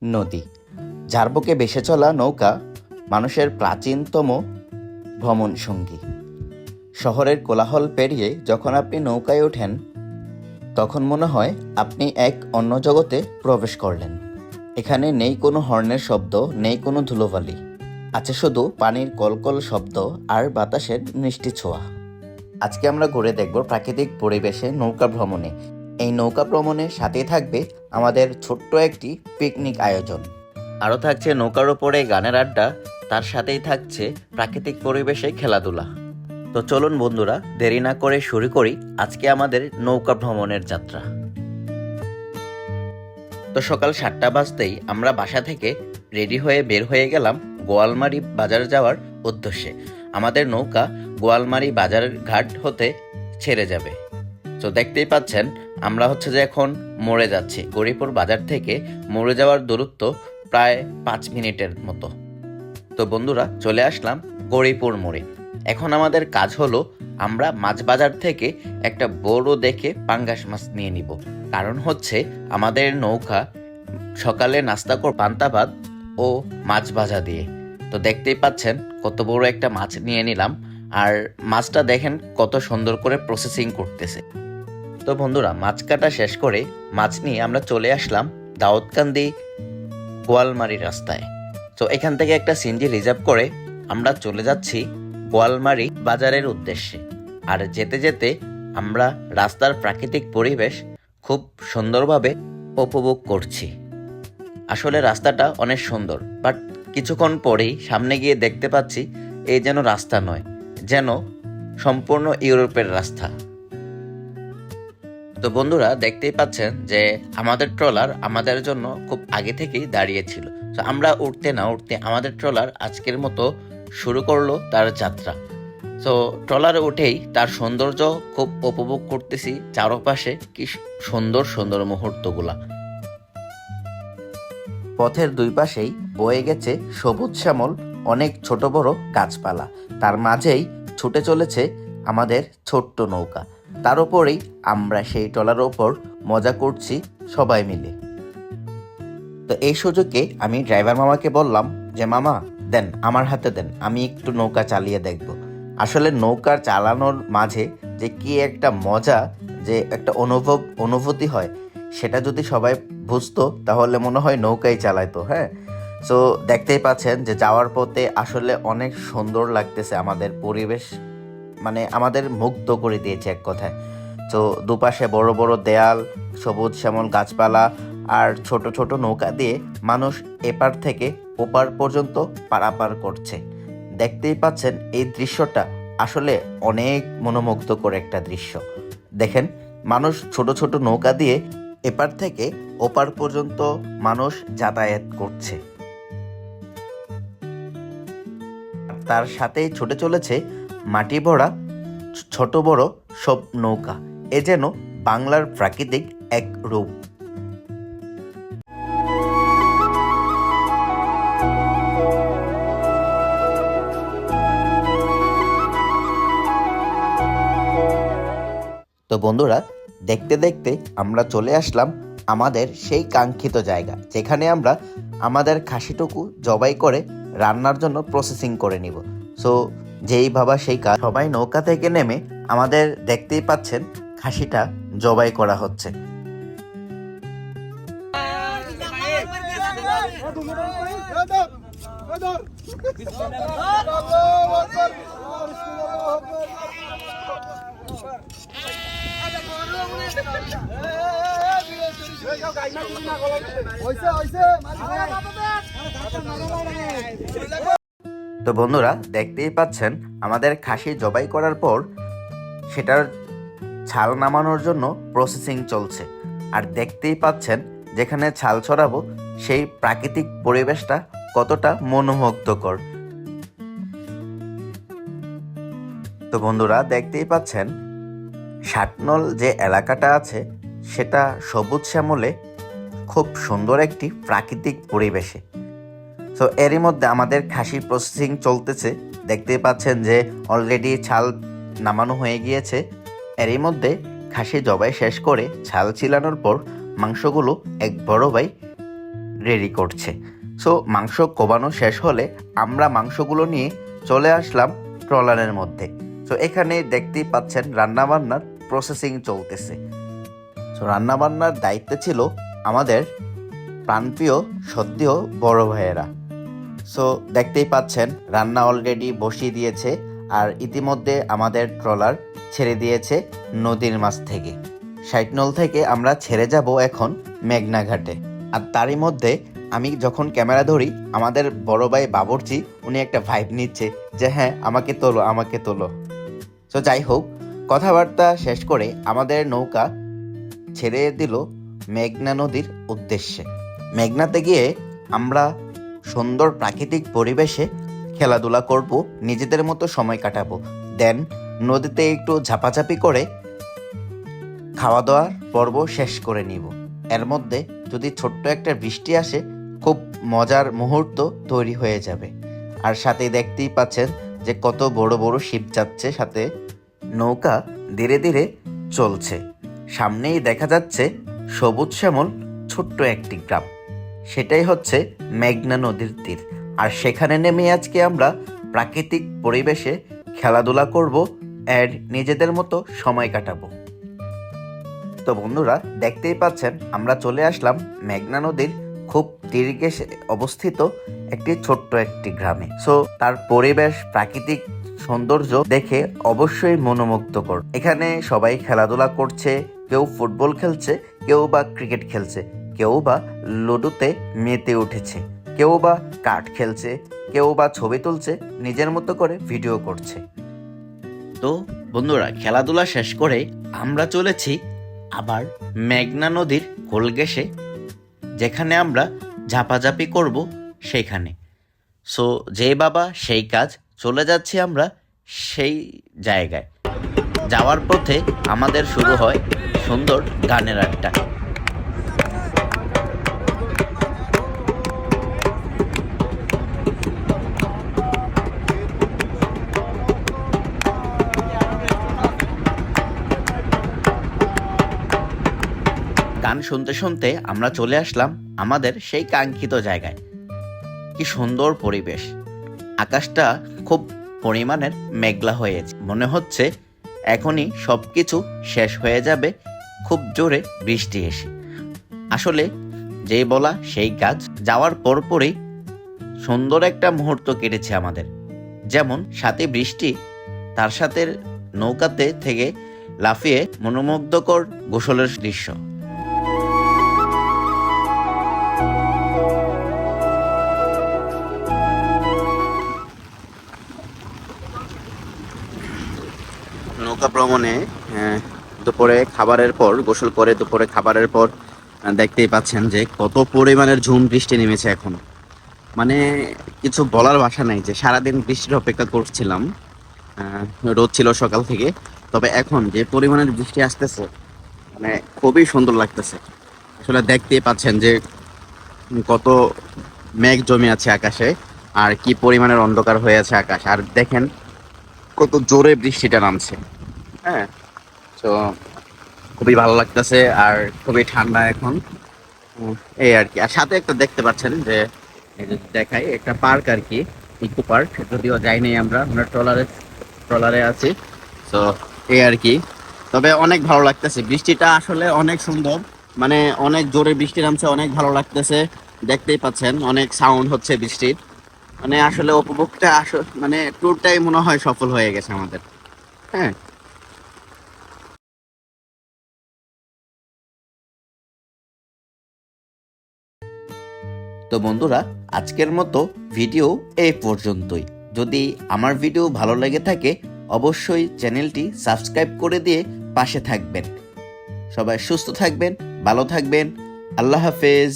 নদী, যার বুকে ভেসে চলা নৌকা মানুষের প্রাচীনতম ভ্রমণ সঙ্গী। শহরের কোলাহল পেরিয়ে যখন আপনি নৌকায় ওঠেন, তখন মনে হয় আপনি এক অন্য জগতে প্রবেশ করলেন। এখানে নেই কোনো হর্নের শব্দ, নেই কোনো ধুলোবালি, আছে শুধু পানির কলকল শব্দ আর বাতাসের মিষ্টি ছোঁয়া। আজকে আমরা ঘুরে দেখব প্রাকৃতিক পরিবেশে নৌকা ভ্রমণে। এই নৌকা ভ্রমণের সাথেই থাকবে আমাদের ছোট্ট একটি পিকনিক আয়োজন। আরও থাকছে নৌকার ওপরে গানের আড্ডা, তার সাথেই থাকছে প্রাকৃতিক পরিবেশে খেলাধুলা। তো চলুন বন্ধুরা, দেরি না করে শুরু করি আজকে আমাদের নৌকা ভ্রমণের যাত্রা। তো সকাল 7টা বাজতেই আমরা বাসা থেকে রেডি হয়ে বের হয়ে গেলাম গোয়ালমারি বাজার যাওয়ার উদ্দেশ্যে। আমাদের নৌকা গোয়ালমারি বাজার ঘাট হতে ছেড়ে যাবে। তো দেখতেই পাচ্ছেন আমরা যে এখন মোড়ে যাচ্ছি। গৌরীপুর বাজার থেকে মোড়ে যাওয়ার দূরত্ব প্রায় 5 মিনিটের মতো। তো বন্ধুরা, চলে আসলাম গৌরীপুর মোড়ে। এখন আমাদের কাজ হলো আমরা মাছ বাজার থেকে একটা বড় দেখে পাঙ্গাস মাছ নিয়ে নিব। কারণ আমাদের নৌকা সকালে নাস্তা কর পান্তা ভাত ও মাছ ভাজা দিয়ে। তো দেখতেই পাচ্ছেন কত বড় একটা মাছ নিয়ে নিলাম, আর মাছটা দেখেন কত সুন্দর করে প্রসেসিং করতেছে। তো বন্ধুরা, মাছ কাটা শেষ করে মাছ নিয়ে আমরা চলে আসলাম দাউদকান্দি গোয়ালমারি রাস্তায়। তো এখান থেকে একটা সিএনজি রিজার্ভ করে আমরা চলে যাচ্ছি গোয়ালমারি বাজারের উদ্দেশ্যে। আর যেতে যেতে আমরা রাস্তার প্রাকৃতিক পরিবেশ খুব সুন্দরভাবে উপভোগ করছি। আসলে রাস্তাটা অনেক সুন্দর, বাট কিছুক্ষণ পরেই সামনে গিয়ে দেখতে পাচ্ছি এই যেন রাস্তা নয়, যেন সম্পূর্ণ ইউরোপের রাস্তা। তো বন্ধুরা, দেখতেই পাচ্ছেন যে আমাদের ট্রলার আমাদের জন্য খুব আগে থেকেই দাঁড়িয়েছিল। তো আমরা উঠতে না উঠতে আমাদের ট্রলার আজকের মতো শুরু করলো তার যাত্রা। তো ট্রলারে উঠেই তার সৌন্দর্য খুব উপভোগ করতেছি, চারপাশে কি সুন্দর সুন্দর মুহূর্তগুলা। পথের দুই পাশেই বয়ে গেছে সবুজ শ্যামল অনেক ছোট বড় গাছপালা, তার মাঝেই ছুটে চলেছে আমাদের ছোট্ট নৌকা। তার উপরেই আমরা সেই ট্রলার ওপর মজা করছি সবাই মিলে। তো এই সুযোগে আমি ড্রাইভার মামাকে বললাম যে মামা দেন, আমার হাতে দেন, আমি একটু নৌকা চালিয়ে দেখব। আসলে নৌকা চালানোর মাঝে যে কি একটা মজা, যে একটা অনুভূতি হয়, সেটা যদি সবাই বুঝতো তাহলে মনে হয় নৌকাই চালাইতো। হ্যাঁ, সো দেখতেই পাচ্ছেন যে যাওয়ার পথে আসলে অনেক সুন্দর লাগতেছে আমাদের পরিবেশ, মানে আমাদের মুগ্ধ করে দিয়েছে এক কথায়। তো দুপাশে বড় বড় দেয়াল, সবুজ শ্যামল গাছপালা আর ছোট ছোট নৌকা দিয়ে মানুষ এপার থেকে ওপার পর্যন্ত পারাপার করছে। দেখতেই পাচ্ছেন এই দৃশ্যটা আসলে অনেক মনোমুগ্ধকর একটা দৃশ্য। দেখেন, মানুষ ছোট ছোট নৌকা দিয়ে এপার থেকে ওপার পর্যন্ত মানুষ যাতায়াত করছে। তার সাথেই ছুটে চলেছে মাটি ভরা ছোট বড় সব নৌকা। এ যেন বাংলার প্রাকৃতিক এক রূপ। তো বন্ধুরা, দেখতে দেখতে আমরা চলে আসলাম আমাদের সেই কাঙ্ক্ষিত জায়গা, যেখানে আমরা আমাদের খাসিটুকু জবাই করে রান্নার জন্য প্রসেসিং করে নিব। সো যেই ভাবা সেই কাজ। সবাই নৌকা থেকে নেমে আমাদের দেখতেই পাচ্ছেন খাসিটা জবাই করা হচ্ছে। তো বন্ধুরা, দেখতেই পাচ্ছেন আমাদের খাসি জবাই করার পর সেটার ছাল নামানোর জন্য প্রসেসিং চলছে। আর দেখতেই পাচ্ছেন যেখানে ছাল ছড়াবো সেই প্রাকৃতিক পরিবেশটা কতটা মনোমুগ্ধকর। তো বন্ধুরা, দেখতেই পাচ্ছেন ষাটনল যে এলাকাটা আছে সেটা সবুজ শ্যামলে খুব সুন্দর একটি প্রাকৃতিক পরিবেশে। সো এরই মধ্যে আমাদের খাসির প্রসেসিং চলতেছে। দেখতেই পাচ্ছেন যে অলরেডি ছাল নামানো হয়ে গিয়েছে। এরই মধ্যে খাসি জবাই শেষ করে ছাল ছিলানোর পর মাংসগুলো এক বড় ভাই রেডি করছে। সো মাংস কোবানো শেষ হলে আমরা মাংসগুলো নিয়ে চলে আসলাম ট্রলারের মধ্যে। সো এখানে দেখতেই পাচ্ছেন রান্নাবান্নার প্রসেসিং চলতেছে। সো রান্নাবান্নার দায়িত্বে ছিল আমাদের প্রাণপ্রিয় সদ্যীয় বড় ভাইয়েরা। সো দেখতেই পাচ্ছেন রান্না অলরেডি বসিয়ে দিয়েছে, আর ইতিমধ্যে আমাদের ট্রলার ছেড়ে দিয়েছে নদীর মাছ থেকে। ৬০ নল থেকে আমরা ছেড়ে যাব এখন মেঘনা ঘাটে। আর তারই মধ্যে আমি যখন ক্যামেরা ধরি, আমাদের বড় ভাই বাবুর্চি উনি একটা ভাইব নিচ্ছে যে হ্যাঁ আমাকে তোলো আমাকে তোলো। সো যাই হোক, কথাবার্তা শেষ করে আমাদের নৌকা ছেড়ে দিল মেঘনা নদীর উদ্দেশ্যে। মেঘনাতে গিয়ে আমরা সুন্দর প্রাকৃতিক পরিবেশে খেলাধুলা করব, নিজেদের মতো সময় কাটাবো। দেন নদীতে একটু ঝাপাঝাপি করে খাওয়া দাওয়ার পর্ব শেষ করে নিব। এর মধ্যে যদি ছোট্ট একটা বৃষ্টি আসে, খুব মজার মুহূর্ত তৈরি হয়ে যাবে। আর সাথে দেখতেই পাচ্ছেন যে কত বড় বড় শিপ যাচ্ছে, সাথে নৌকা ধীরে ধীরে চলছে। সামনেই দেখা যাচ্ছে সবুজ শ্যামল ছোট্ট একটি গ্রাম, সেটাই হচ্ছে মেঘনা নদীর তীর। আর সেখানে নেমে আজকে আমরা প্রাকৃতিক পরিবেশে খেলাধুলা করব আর নিজেদের মতো সময় কাটাবো। তো বন্ধুরা, দেখতেই পাচ্ছেন আমরা চলে আসলাম মেঘনা নদীর খুব তীরে অবস্থিত একটি ছোট্ট একটি গ্রামে। সো তার পরিবেশ, প্রাকৃতিক সৌন্দর্য দেখে অবশ্যই মনোমুগ্ধকর। এখানে সবাই খেলাধুলা করছে, কেউ ফুটবল খেলছে, কেউ বা ক্রিকেট খেলছে, কেউ বা লুডোতে মেতে উঠেছে, কেউ বা কাঠ খেলছে, কেউ বা ছবি তুলছে, নিজের মতো করে ভিডিও করছে। তো বন্ধুরা, খেলাধুলা শেষ করে আমরা চলেছি আবার মেঘনা নদীর কোল ঘেঁষে, যেখানে আমরা ঝাপাঝাপি করব সেইখানে। সো যে বাবা সেই কাজ, চলে যাচ্ছি আমরা সেই জায়গায়। যাওয়ার পথে আমাদের শুরু হয় সুন্দর গানের আড্ডা। গান শুনতে শুনতে আমরা চলে আসলাম আমাদের সেই কাঙ্ক্ষিত জায়গায়। কি সুন্দর পরিবেশ, আকাশটা খুব পরিমাণের মেঘলা হয়েছে, মনে হচ্ছে এখনই সব কিছু শেষ হয়ে যাবে খুব জোরে বৃষ্টি এসে। আসলে যেই বলা সেই কাজ, যাওয়ার পরপরই সুন্দর একটা মুহূর্ত কেটেছে আমাদের। যেমন সাথে বৃষ্টি, তার সাথে নৌকাতে থেকে লাফিয়ে মনোমুগ্ধকর গোসলের দৃশ্য। নৌকা ভ্রমণে দুপুরে খাবারের পর, গোসল করে দুপুরে খাবারের পর দেখতেই পাচ্ছেন যে কত পরিমাণের ঝুম বৃষ্টি নেমেছে এখন। মানে কিছু বলার ভাষা নাই, যে সারাদিন বৃষ্টির অপেক্ষা করছিলাম। রোদ ছিল সকাল থেকে, তবে এখন যে পরিমাণের বৃষ্টি আসতেছে, মানে খুবই সুন্দর লাগতেছে। আসলে দেখতেই পাচ্ছেন যে কত মেঘ জমে আছে আকাশে, আর কি পরিমাণের অন্ধকার হয়ে আছে আকাশ। আর দেখেন কত জোরে বৃষ্টিটা নামছে। হ্যাঁ, তো খুবই ভালো লাগতেছে, আর খুবই ঠান্ডা এখন। এই আর কি। আর সাথে একটা দেখতে পাচ্ছেন যে দেখাই একটা পার্ক আর কি, ইকো পার্ক। যদিও যাইনি আমরা ট্রলারে আছি। তো এই আর কি। তবে অনেক ভালো লাগতেছে, বৃষ্টিটা আসলে অনেক সুন্দর, মানে অনেক জোরে বৃষ্টি নামছে, অনেক ভালো লাগতেছে। দেখতেই পাচ্ছেন অনেক সাউন্ড হচ্ছে বৃষ্টির, মানে আসলে উপভোগটা মানে ট্যুরটাই মনে হয় সফল হয়ে গেছে আমাদের। হ্যাঁ। তো বন্ধুরা, আজকের মতো ভিডিও এই পর্যন্তই। যদি আমার ভিডিও ভালো লেগে থাকে, অবশ্যই চ্যানেলটি সাবস্ক্রাইব করে দিয়ে পাশে থাকবেন। সবাই সুস্থ থাকবেন, ভালো থাকবেন। আল্লাহ হাফেজ।